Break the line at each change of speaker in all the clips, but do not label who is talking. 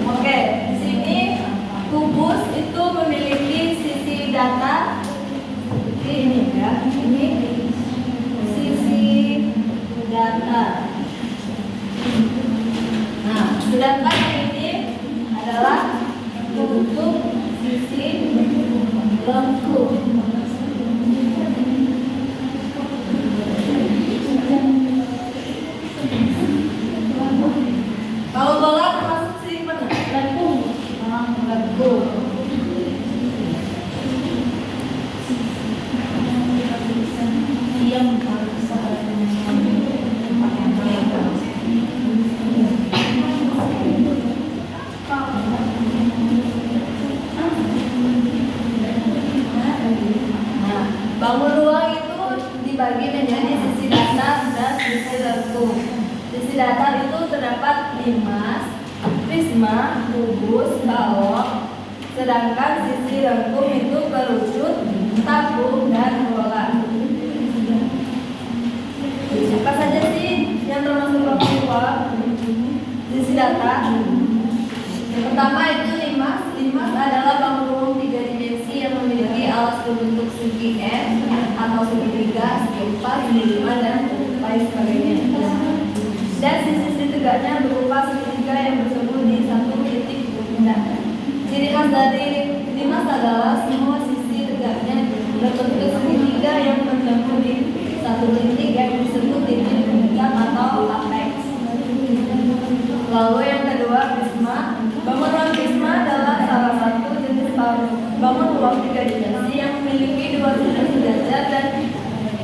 Oke, di sini kubus itu memiliki sisi data seperti ini ya. Ini sisi data. Nah, sedangkan ini adalah untuk sisi lengkung. Kalau bola termasuk sisi mana? Lengkung. Lengkung. Diam. Bangun ruang itu dibagi menjadi sisi datar dan sisi lengkung. Sisi datar itu terdapat limas, prisma, kubus, balok. Sedangkan sisi lengkung itu kerucut, tabung, dan bola. Apa saja sih yang termasuk bangun ruang? Sisi datar. Yang pertama itu limas. Limas adalah bangun ruang 3 dimensi yang memiliki alas berbentuk segi N atau segitiga, segi 4, segi 5, dan lain sebagainya. Dan sisi tegaknya berupa segitiga yang bersemu di satu titik benda. Ciri khas dari limas adalah semua sisi tegaknya berbentuk segitiga yang bertemu di satu titik yang disebut titik puncak atau apex. Lalu yang kedua, prisma. Bangun ruang prisma adalah salah satu jenis bangun ruang 3 dimensi yang memiliki 2 sudut sejajar dan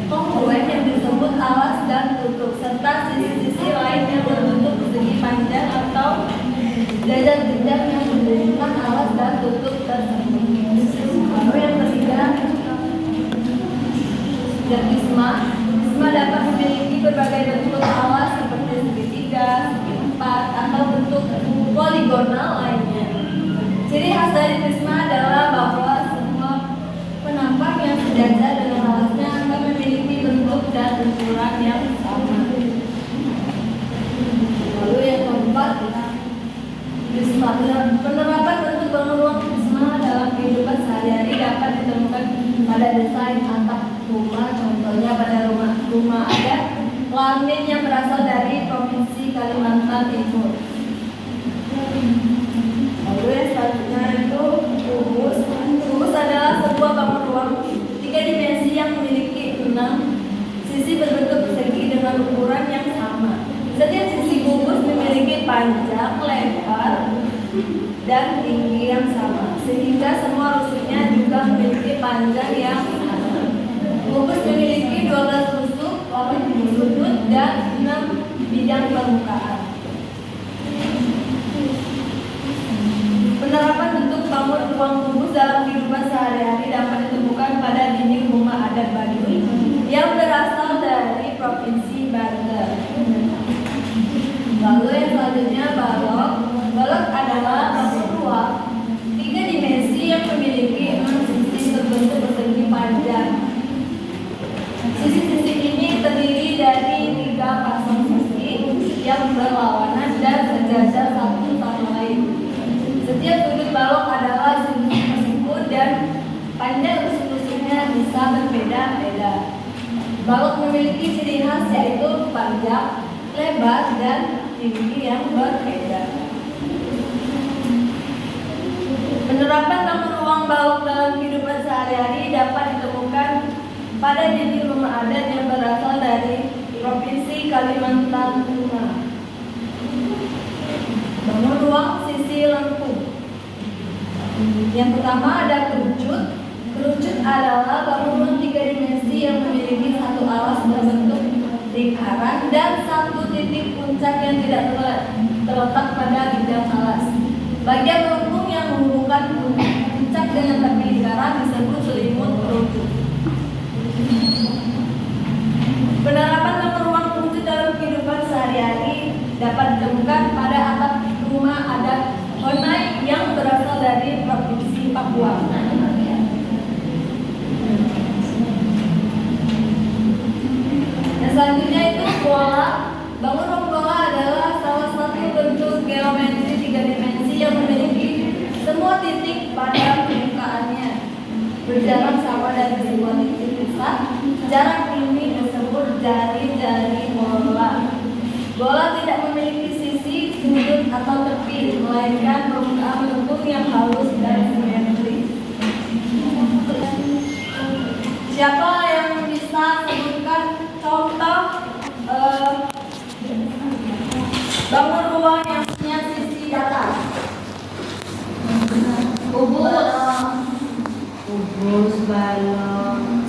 kongruen yang disebut alas dan tutup, serta sisi-sisi lain yang berbentuk persegi panjang atau jajar jenjang yang menunjukkan alas dan tutup tersebut. Lalu yang ketiga, prisma. Prisma dapat memiliki berbagai bentuk alas seperti segitiga, segi 4, atau bentuk poligonal lainnya. Ciri khas dari prisma adalah bahwa semua penampak yang sejajar dengan alasnya akan memiliki bentuk dan ukuran yang sama. Lalu yang keempat, prisma. Penerapan bentuk bangun ruang prisma dalam kehidupan sehari-hari dapat ditemukan pada desain atap rumah. Contohnya pada rumah adat Lamin yang berasal dari Provinsi Kalimantan Timur. Lalu yang selanjutnya itu kubus. Kubus adalah sebuah bangun ruang 3 dimensi yang memiliki 6 sisi berbentuk persegi dengan ukuran yang sama. Setiap sisi kubus memiliki panjang, lebar, dan tinggi yang sama, sehingga semua rusuknya juga memiliki panjang yang sama. Kubus memiliki 12 rusuk, 8 sudut, dan 6 bidang permukaan. Penerapan bentuk bangun ruang kubus dalam kehidupan sehari-hari dapat ditemukan pada dinding rumah adat Baduy yang berasal dari Provinsi Banten. Lalu yang selanjutnya balok. Balok adalah bangun ruang 3 dimensi yang memiliki 6 sisi berbentuk persegi panjang. Sisi-sisi ini terdiri dari 3 pasang sisi yang berlawanan dan sejajar satu sama lain. Setiap sudut balok adalah siku dan panjang rusuk-rusuknya bisa berbeda-beda. Balok memiliki ciri khas yaitu panjang, lebar, dan tinggi yang berbeda. Penerapan bangun ruang balok dalam kehidupan sehari-hari dapat ditemukan pada dinding rumah adat yang berasal dari Provinsi Kalimantan Timur. Bangun ruang sisi lengkung. Yang pertama ada kerucut. Kerucut adalah bangun ruang 3 dimensi yang memiliki satu alas berbentuk lingkaran dan satu titik puncak yang tidak terletak pada bidang alas. Bagian melengkung yang menghubungkan puncak dengan tepi lingkaran disebut selimut peruncing. Penerapan tata ruang peruncing dalam kehidupan sehari-hari dapat ditemukan pada atap rumah adat Honai yang berasal dari provinsi Papua. Dan selanjutnya itu bola. Bangun ruang bola adalah salah satu bentuk geometri 3 dimensi yang memiliki semua titik pada permukaannya berjarak sama dari sebuah titik pusat. Jarak ini disebut jari-jari bola. Bola tidak memiliki sisi, sudut, atau tepi, melainkan permukaan bentuk yang halus dan simetris. Siapa yang bisa sebutkan contoh bangun ruang yang punya sisi datar?
Kubus, balon,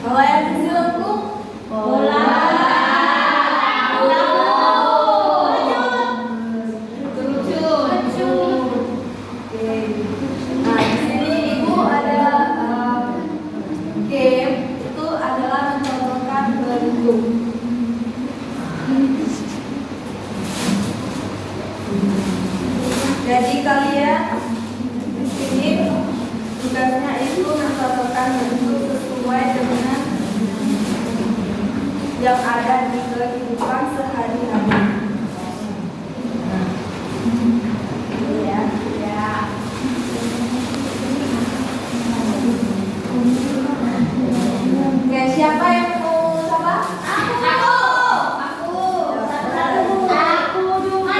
Kalau yang sisi lengkung,
bola,
Nah, di sini Ibu ada game, itu adalah mencontohkan bentuk. Jadi kalian di sini tugasnya itu mencontohkan bentuk sesuai dengan yang ada di kehidupan sehari-hari. Ya. Oke, siapa yang mau coba? Aku juga.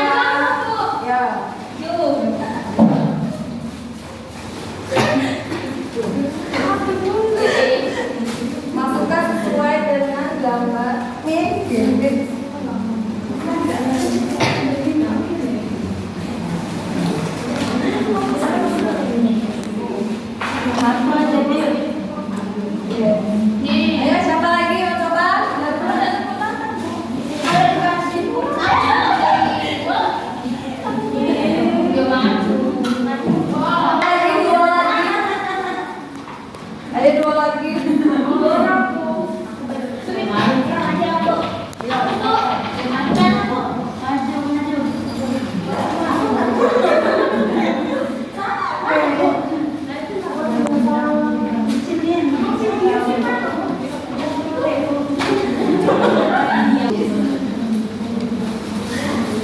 Ya. Masukkan sesuai dengan gambar. Ayo, siapa lagi mau coba? Ada dua lagi.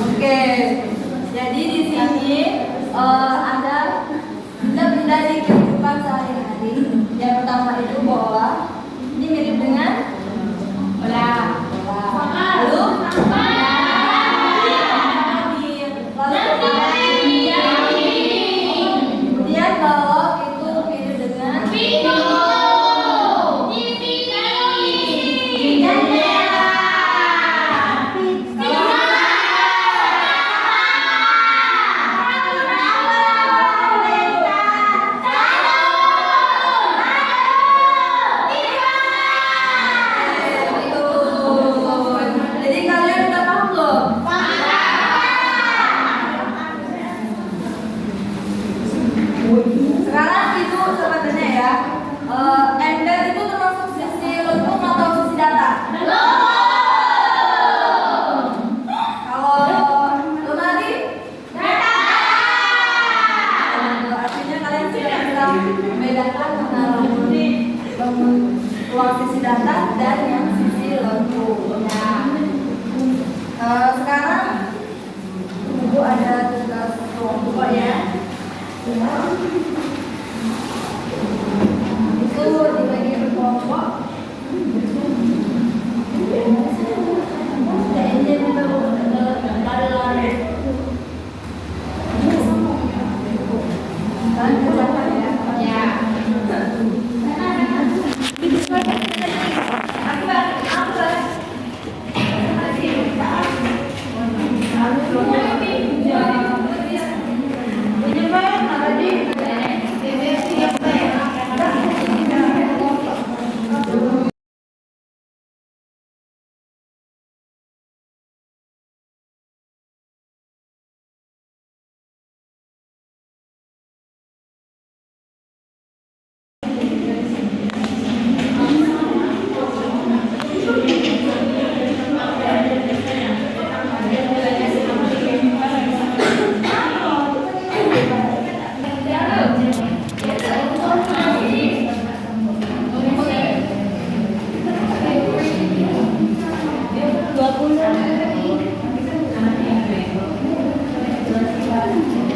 Oke, jadi di sini ada benda-benda di kehidupan sehari-hari. Yang pertama itu bola. Ini mirip dengan bola. Lalu kemudian balok itu mirip dengan jadi kalian udah paham belum? Sekarang itu sebenarnya ya, ember itu termasuk sisi lengkung atau sisi datar? Kalau lemari? Artinya kalian sudah bisa membedakan mana ruang sisi datar dan yang sisi lengkung. Sekarang Ibu ada tugas kelompok ya. Itu dibagi berkelompok. Lari-lari. Kan kerjakan ya. Aku
balon.